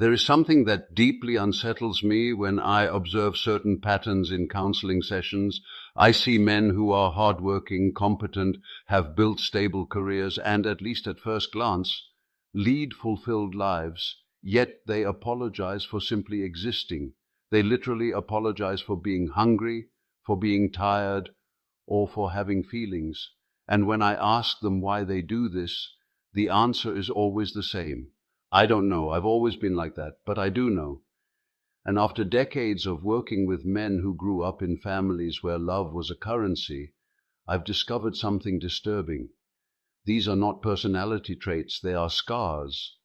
There is something that deeply unsettles me when I observe certain patterns in counseling sessions. I see men who are hardworking, competent, have built stable careers, and, at least at first glance, lead fulfilled lives, yet they apologize for simply existing. They literally apologize for being hungry, for being tired, or for having feelings. And when I ask them why they do this, the answer is always the same. I don't know. I've always been like that, but I do know. And after decades of working with men who grew up in families where love was a currency, I've discovered something disturbing. These are not personality traits, they are scars.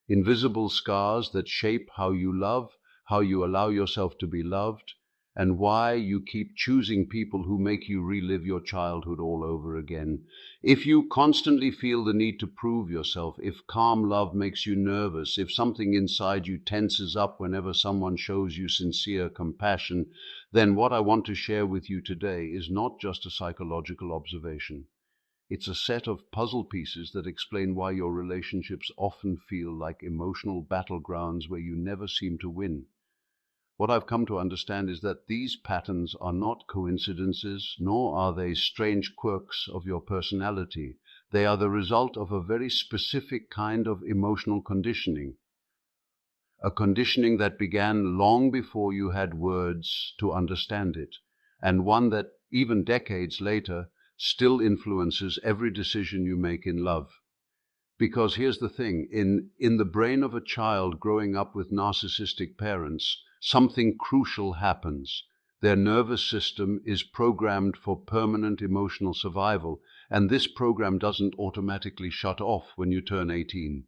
Invisible scars that shape how you love, how you allow yourself to be loved, and why you keep choosing people who make you relive your childhood all over again. If you constantly feel the need to prove yourself, if calm love makes you nervous, if something inside you tenses up whenever someone shows you sincere compassion, then what I want to share with you today is not just a psychological observation. It's a set of puzzle pieces that explain why your relationships often feel like emotional battlegrounds where you never seem to win. What I've come to understand is that these patterns are not coincidences, nor are they strange quirks of your personality. They are the result of a very specific kind of emotional conditioning, a conditioning that began long before you had words to understand it, and one that, even decades later, still influences every decision you make in love. Because here's the thing, in the brain of a child growing up with narcissistic parents, something crucial happens. Their nervous system is programmed for permanent emotional survival, and this program doesn't automatically shut off when you turn 18.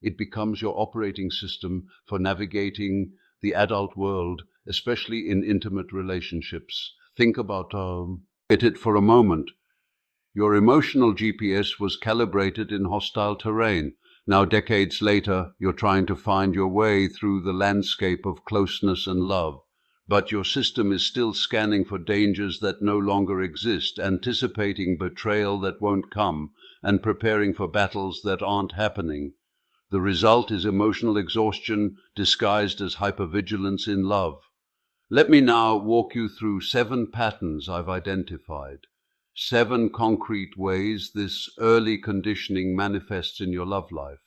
It becomes your operating system for navigating the adult world, especially in intimate relationships. Think about it for a moment. Your emotional GPS was calibrated in hostile terrain. Now, decades later, you're trying to find your way through the landscape of closeness and love. But your system is still scanning for dangers that no longer exist, anticipating betrayal that won't come, and preparing for battles that aren't happening. The result is emotional exhaustion disguised as hypervigilance in love. Let me now walk you through 7 patterns I've identified. 7 concrete ways this early conditioning manifests in your love life.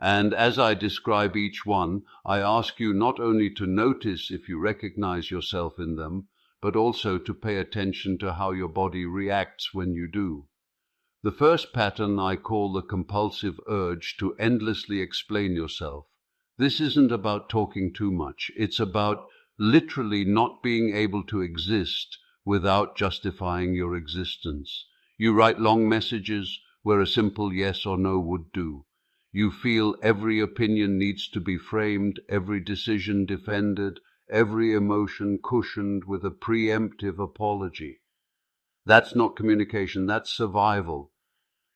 And as I describe each one, I ask you not only to notice if you recognize yourself in them, but also to pay attention to how your body reacts when you do. The first pattern I call the compulsive urge to endlessly explain yourself. This isn't about talking too much. It's about literally not being able to exist without justifying your existence. You write long messages where a simple yes or no would do. You feel every opinion needs to be framed, every decision defended, every emotion cushioned with a preemptive apology. That's not communication, that's survival.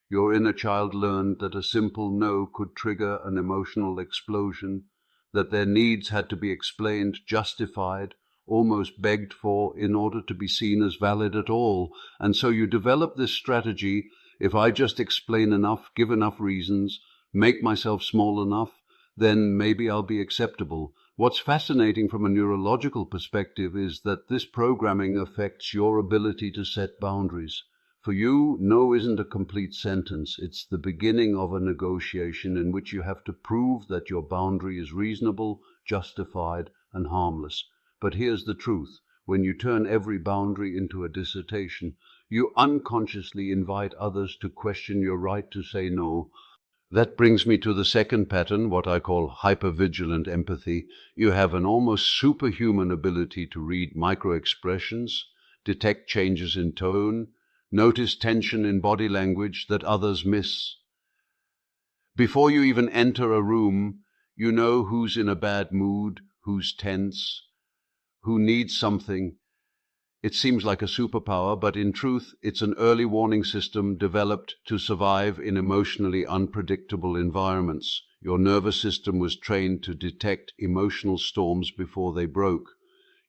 Your inner child learned that a simple no could trigger an emotional explosion, that their needs had to be explained, justified, almost begged for in order to be seen as valid at all. And so you develop this strategy: if I just explain enough, give enough reasons, make myself small enough, then maybe I'll be acceptable. What's fascinating from a neurological perspective is that this programming affects your ability to set boundaries. For you, no isn't a complete sentence. It's the beginning of a negotiation in which you have to prove that your boundary is reasonable, justified, and harmless. But here's the truth. When you turn every boundary into a dissertation, you unconsciously invite others to question your right to say no. That brings me to the second pattern, what I call hypervigilant empathy. You have an almost superhuman ability to read microexpressions, detect changes in tone, notice tension in body language that others miss. Before you even enter a room, you know who's in a bad mood, who's tense, who needs something. It seems like a superpower, but in truth, it's an early warning system developed to survive in emotionally unpredictable environments. Your nervous system was trained to detect emotional storms before they broke.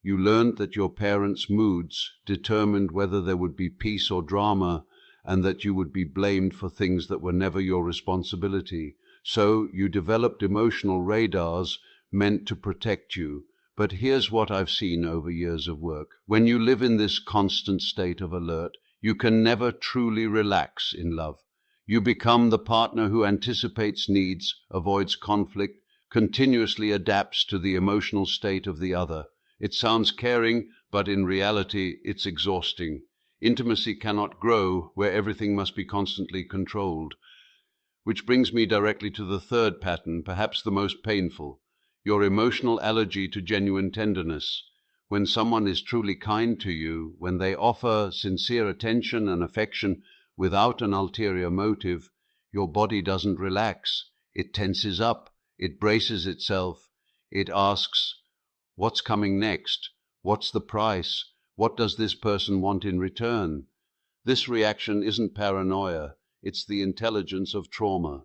You learned that your parents' moods determined whether there would be peace or drama, and that you would be blamed for things that were never your responsibility. So you developed emotional radars meant to protect you. But here's what I've seen over years of work. When you live in this constant state of alert, you can never truly relax in love. You become the partner who anticipates needs, avoids conflict, continuously adapts to the emotional state of the other. It sounds caring, but in reality, it's exhausting. Intimacy cannot grow where everything must be constantly controlled. Which brings me directly to the third pattern, perhaps the most painful: your emotional allergy to genuine tenderness. When someone is truly kind to you, when they offer sincere attention and affection without an ulterior motive, your body doesn't relax. It tenses up, it braces itself, it asks, what's coming next? What's the price? What does this person want in return? This reaction isn't paranoia, it's the intelligence of trauma.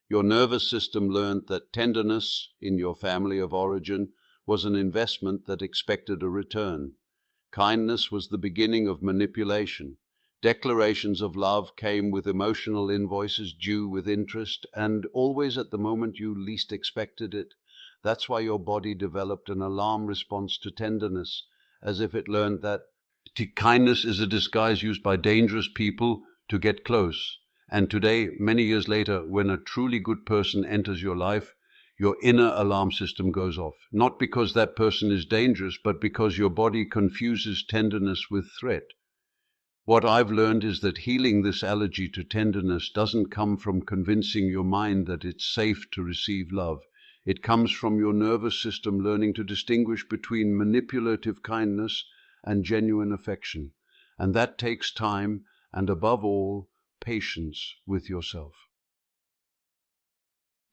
Your nervous system learned that tenderness in your family of origin was an investment that expected a return. Kindness was the beginning of manipulation. Declarations of love came with emotional invoices due with interest, and always at the moment you least expected it. That's why your body developed an alarm response to tenderness, as if it learned that kindness is a disguise used by dangerous people to get close. And today, many years later, when a truly good person enters your life, your inner alarm system goes off. Not because that person is dangerous, but because your body confuses tenderness with threat. What I've learned is that healing this allergy to tenderness doesn't come from convincing your mind that it's safe to receive love. It comes from your nervous system learning to distinguish between manipulative kindness and genuine affection. And that takes time and, above all, patience with yourself.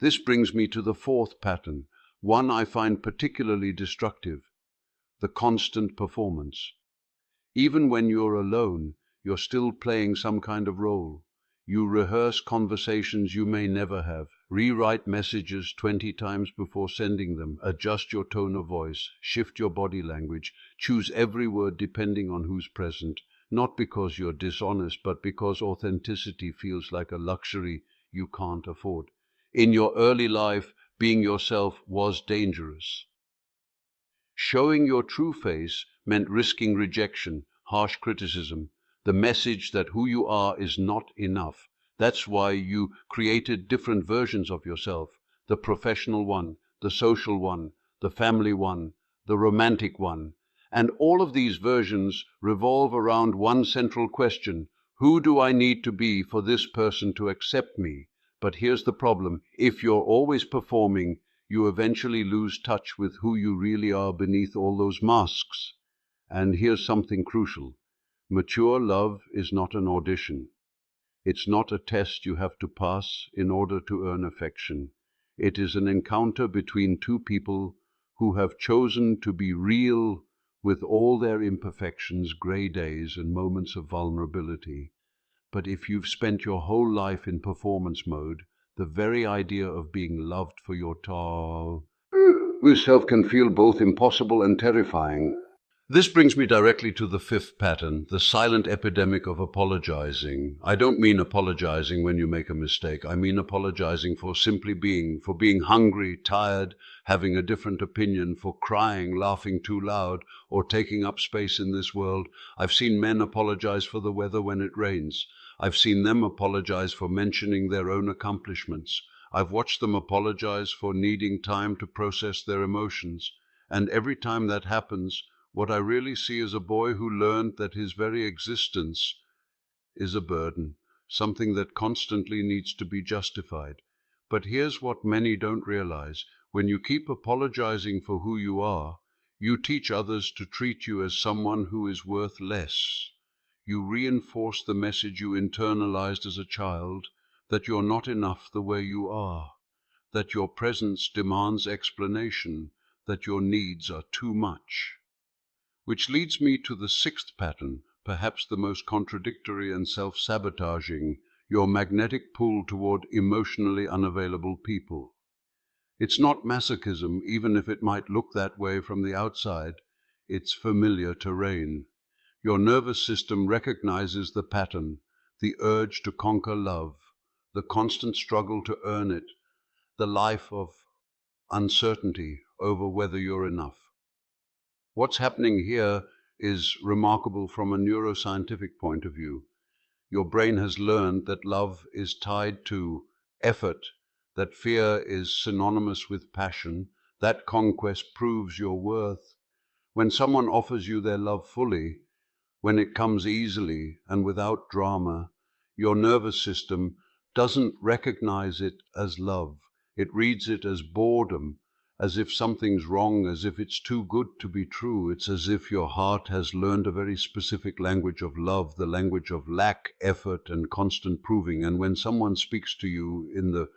This brings me to the fourth pattern, one I find particularly destructive: the constant performance. Even when you're alone, you're still playing some kind of role. You rehearse conversations you may never have, rewrite messages 20 times before sending them, adjust your tone of voice, shift your body language, choose every word depending on who's present, not because you're dishonest, but because authenticity feels like a luxury you can't afford. In your early life, being yourself was dangerous. Showing your true face meant risking rejection, harsh criticism, the message that who you are is not enough. That's why you created different versions of yourself: the professional one, the social one, the family one, the romantic one. And all of these versions revolve around one central question: who do I need to be for this person to accept me? But here's the problem: if you're always performing, you eventually lose touch with who you really are beneath all those masks. And here's something crucial: mature love is not an audition. It's not a test you have to pass in order to earn affection. It is an encounter between two people who have chosen to be real with all their imperfections, gray days, and moments of vulnerability. But if you've spent your whole life in performance mode, the very idea of being loved for your self can feel both impossible and terrifying. This brings me directly to the fifth pattern, the silent epidemic of apologizing. I don't mean apologizing when you make a mistake. I mean apologizing for simply being, for being hungry, tired, having a different opinion, for crying, laughing too loud, or taking up space in this world. I've seen men apologize for the weather when it rains. I've seen them apologize for mentioning their own accomplishments. I've watched them apologize for needing time to process their emotions. And every time that happens, what I really see is a boy who learned that his very existence is a burden, something that constantly needs to be justified. But here's what many don't realize: when you keep apologizing for who you are, you teach others to treat you as someone who is worth less. You reinforce the message you internalized as a child, that you're not enough the way you are, that your presence demands explanation, that your needs are too much. Which leads me to the sixth pattern, perhaps the most contradictory and self-sabotaging: your magnetic pull toward emotionally unavailable people. It's not masochism, even if it might look that way from the outside. It's familiar terrain. Your nervous system recognizes the pattern: the urge to conquer love, the constant struggle to earn it, the life of uncertainty, over whether you're enough. What's happening here is remarkable from a neuroscientific point of view. Your brain has learned that love is tied to effort, that fear is synonymous with passion, that conquest proves your worth. When someone offers you their love fully, when it comes easily and without drama, your nervous system doesn't recognize it as love. It reads it as boredom, as if something's wrong, as if it's too good to be true. It's as if your heart has learned a very specific language of love, the language of lack, effort, and constant proving. And when someone speaks to you in the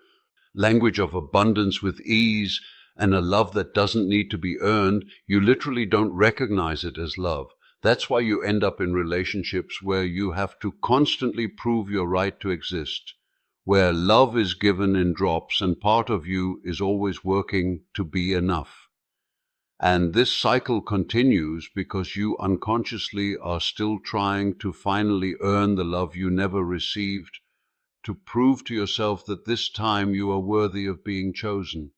language of abundance with ease and a love that doesn't need to be earned, you literally don't recognize it as love. That's why you end up in relationships where you have to constantly prove your right to exist, where love is given in drops and part of you is always working to be enough. And this cycle continues because you unconsciously are still trying to finally earn the love you never received, to prove to yourself that this time you are worthy of being chosen.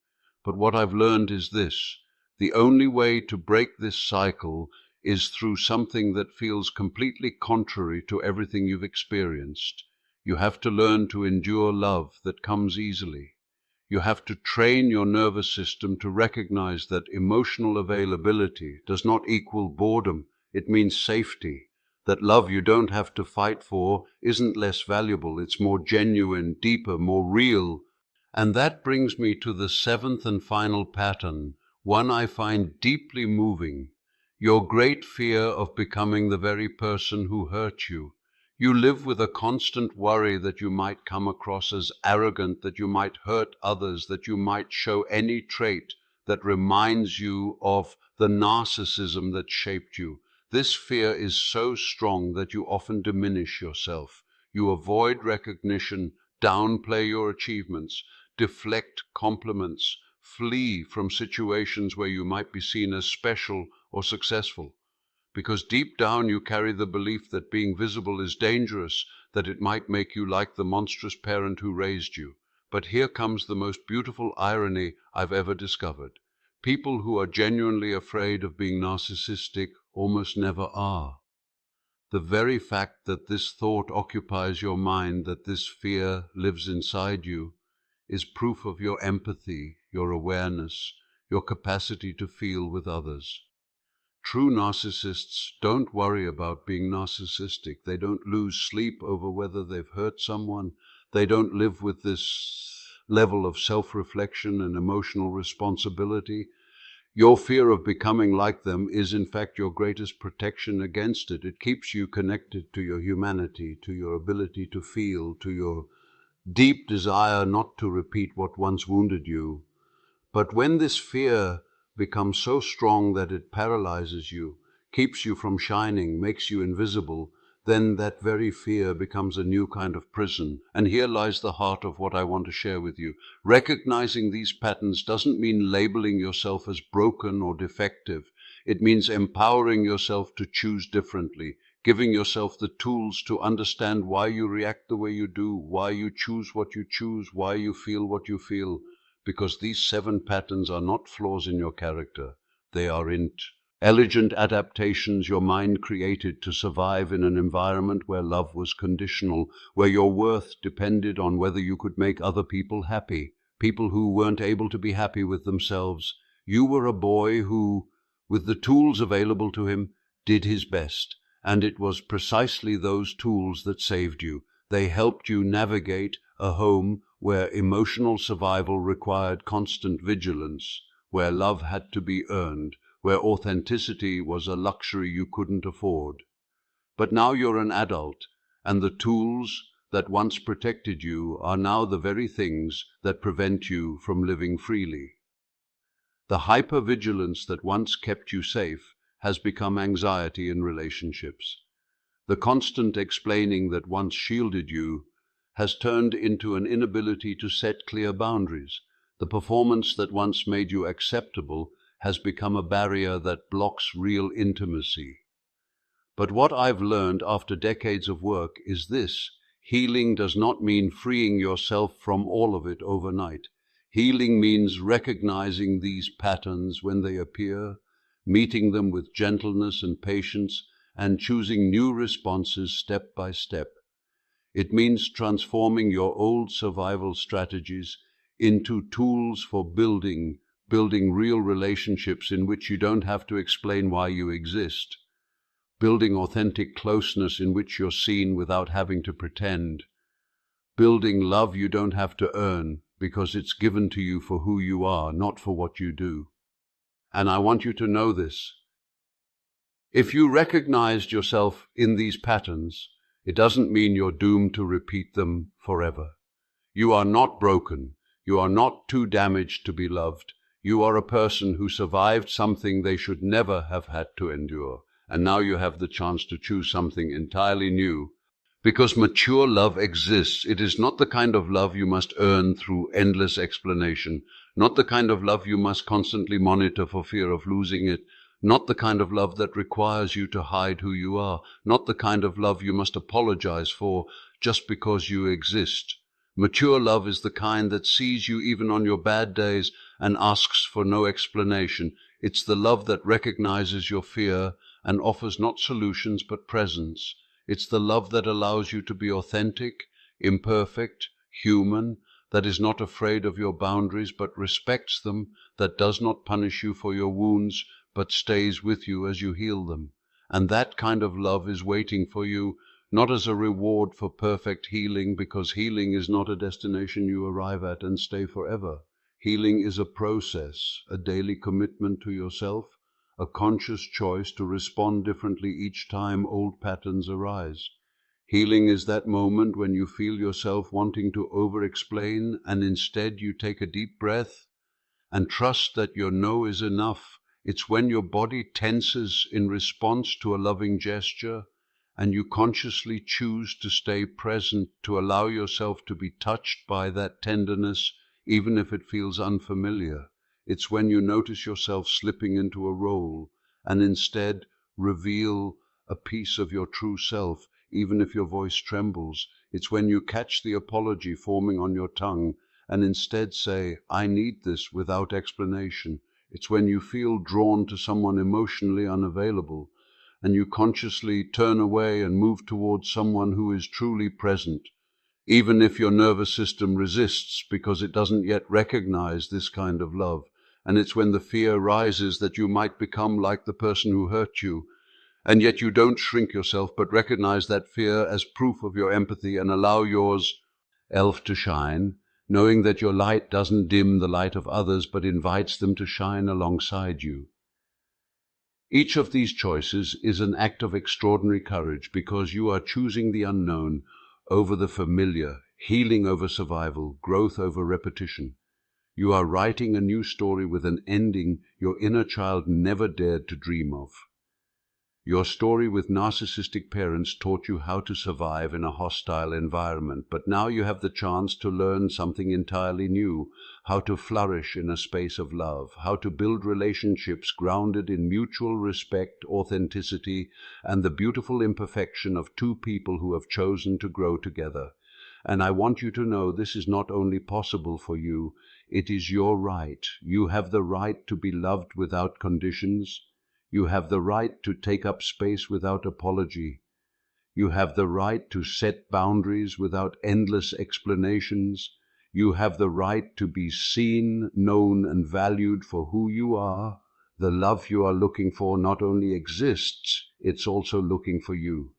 But what I've learned is this: the only way to break this cycle is through something that feels completely contrary to everything you've experienced. You have to learn to endure love that comes easily. You have to train your nervous system to recognize that emotional availability does not equal boredom. It means safety. That love you don't have to fight for isn't less valuable. It's more genuine, deeper, more real. And that brings me to the seventh and final pattern, one I find deeply moving: your great fear of becoming the very person who hurt you. You live with a constant worry that you might come across as arrogant, that you might hurt others, that you might show any trait that reminds you of the narcissism that shaped you. This fear is so strong that you often diminish yourself. You avoid recognition, downplay your achievements, deflect compliments, flee from situations where you might be seen as special or successful. Because deep down you carry the belief that being visible is dangerous, that it might make you like the monstrous parent who raised you. But here comes the most beautiful irony I've ever discovered. People who are genuinely afraid of being narcissistic almost never are. The very fact that this thought occupies your mind, that this fear lives inside you, is proof of your empathy, your awareness, your capacity to feel with others. True narcissists don't worry about being narcissistic. They don't lose sleep over whether they've hurt someone. They don't live with this level of self-reflection and emotional responsibility. Your fear of becoming like them is in fact your greatest protection against it. It keeps you connected to your humanity, to your ability to feel, to your deep desire not to repeat what once wounded you. But when this fear becomes so strong that it paralyzes you, keeps you from shining, makes you invisible, then that very fear becomes a new kind of prison. And here lies the heart of what I want to share with you. Recognizing these patterns doesn't mean labeling yourself as broken or defective. It means empowering yourself to choose differently, giving yourself the tools to understand why you react the way you do, why you choose what you choose, why you feel what you feel. Because these 7 patterns are not flaws in your character. They are intelligent adaptations your mind created to survive in an environment where love was conditional, where your worth depended on whether you could make other people happy, people who weren't able to be happy with themselves. You were a boy who, with the tools available to him, did his best, and it was precisely those tools that saved you. They helped you navigate a home where emotional survival required constant vigilance, where love had to be earned, where authenticity was a luxury you couldn't afford. But now you're an adult, and the tools that once protected you are now the very things that prevent you from living freely. The hypervigilance that once kept you safe has become anxiety in relationships. The constant explaining that once shielded you has turned into an inability to set clear boundaries. The performance that once made you acceptable has become a barrier that blocks real intimacy. But what I've learned after decades of work is this: healing does not mean freeing yourself from all of it overnight. Healing means recognizing these patterns when they appear, meeting them with gentleness and patience, and choosing new responses step by step. It means transforming your old survival strategies into tools for building real relationships in which you don't have to explain why you exist, building authentic closeness in which you're seen without having to pretend, building love you don't have to earn because it's given to you for who you are, not for what you do. And I want you to know this. If you recognized yourself in these patterns, it doesn't mean you're doomed to repeat them forever. You are not broken. You are not too damaged to be loved. You are a person who survived something they should never have had to endure. And now you have the chance to choose something entirely new. Because mature love exists. It is not the kind of love you must earn through endless explanation, not the kind of love you must constantly monitor for fear of losing it, not the kind of love that requires you to hide who you are, not the kind of love you must apologize for just because you exist. Mature love is the kind that sees you even on your bad days and asks for no explanation. It's the love that recognizes your fear and offers not solutions but presence. It's the love that allows you to be authentic, imperfect, human, that is not afraid of your boundaries but respects them, that does not punish you for your wounds but stays with you as you heal them. And that kind of love is waiting for you, not as a reward for perfect healing, because healing is not a destination you arrive at and stay forever. Healing is a process, a daily commitment to yourself, a conscious choice to respond differently each time old patterns arise. Healing is that moment when you feel yourself wanting to over-explain and instead you take a deep breath and trust that your no is enough. It's when your body tenses in response to a loving gesture and you consciously choose to stay present, to allow yourself to be touched by that tenderness, even if it feels unfamiliar. It's when you notice yourself slipping into a role and instead reveal a piece of your true self, even if your voice trembles. It's when you catch the apology forming on your tongue and instead say, I need this, without explanation. It's when you feel drawn to someone emotionally unavailable and you consciously turn away and move towards someone who is truly present, even if your nervous system resists because it doesn't yet recognize this kind of love. And it's when the fear rises that you might become like the person who hurt you, and yet you don't shrink yourself but recognize that fear as proof of your empathy and allow yours elf to shine, knowing that your light doesn't dim the light of others but invites them to shine alongside you. Each of these choices is an act of extraordinary courage because you are choosing the unknown over the familiar, healing over survival, growth over repetition. You are writing a new story with an ending your inner child never dared to dream of. Your story with narcissistic parents taught you how to survive in a hostile environment, but now you have the chance to learn something entirely new, how to flourish in a space of love, how to build relationships grounded in mutual respect, authenticity, and the beautiful imperfection of two people who have chosen to grow together. And I want you to know this is not only possible for you, it is your right. You have the right to be loved without conditions. You have the right to take up space without apology. You have the right to set boundaries without endless explanations. You have the right to be seen, known, and valued for who you are. The love you are looking for not only exists, it's also looking for you.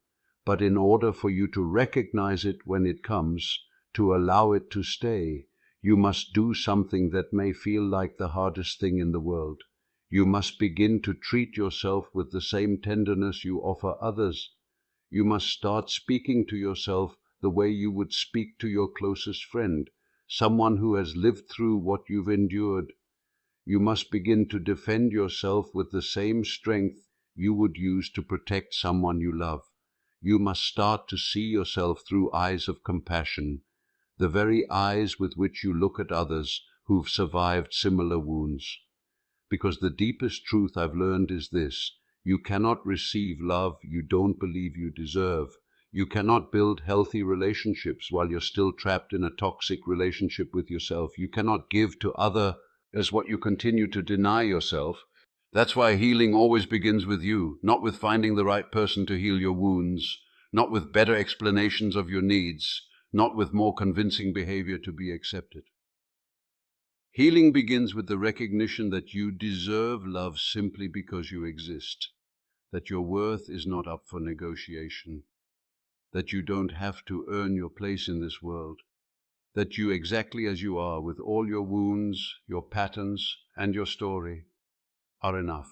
But in order for you to recognize it when it comes, to allow it to stay, you must do something that may feel like the hardest thing in the world. You must begin to treat yourself with the same tenderness you offer others. You must start speaking to yourself the way you would speak to your closest friend, someone who has lived through what you've endured. You must begin to defend yourself with the same strength you would use to protect someone you love. You must start to see yourself through eyes of compassion, the very eyes with which you look at others who've survived similar wounds. Because the deepest truth I've learned is this: you cannot receive love you don't believe you deserve. You cannot build healthy relationships while you're still trapped in a toxic relationship with yourself. You cannot give to other as what you continue to deny yourself. That's why healing always begins with you, not with finding the right person to heal your wounds, not with better explanations of your needs, not with more convincing behavior to be accepted. Healing begins with the recognition that you deserve love simply because you exist, that your worth is not up for negotiation, that you don't have to earn your place in this world, that you exactly as you are, with all your wounds, your patterns, and your story, are enough.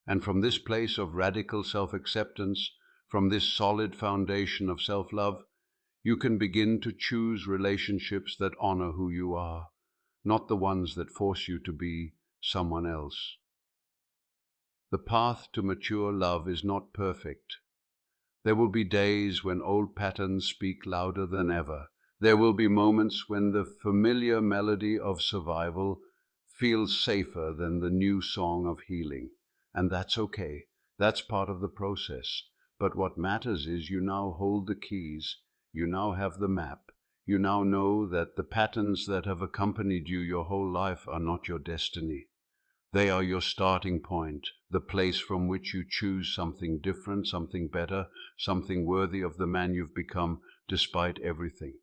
And from this place of radical self-acceptance, from this solid foundation of self-love, you can begin to choose relationships that honor who you are, not the ones that force you to be someone else. The path to mature love is not perfect. There will be days when old patterns speak louder than ever. There will be moments when the familiar melody of survival feels safer than the new song of healing. And that's okay. That's part of the process. But what matters is you now hold the keys. You now have the map. You now know that the patterns that have accompanied you your whole life are not your destiny. They are your starting point, the place from which you choose something different, something better, something worthy of the man you've become despite everything.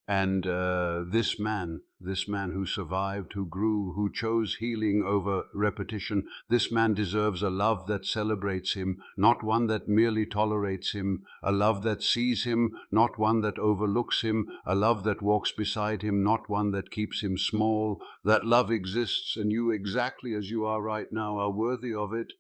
And this man who survived, who grew, who chose healing over repetition, this man deserves a love that celebrates him, not one that merely tolerates him, a love that sees him, not one that overlooks him, a love that walks beside him, not one that keeps him small. That love exists, and you, exactly as you are right now, are worthy of it.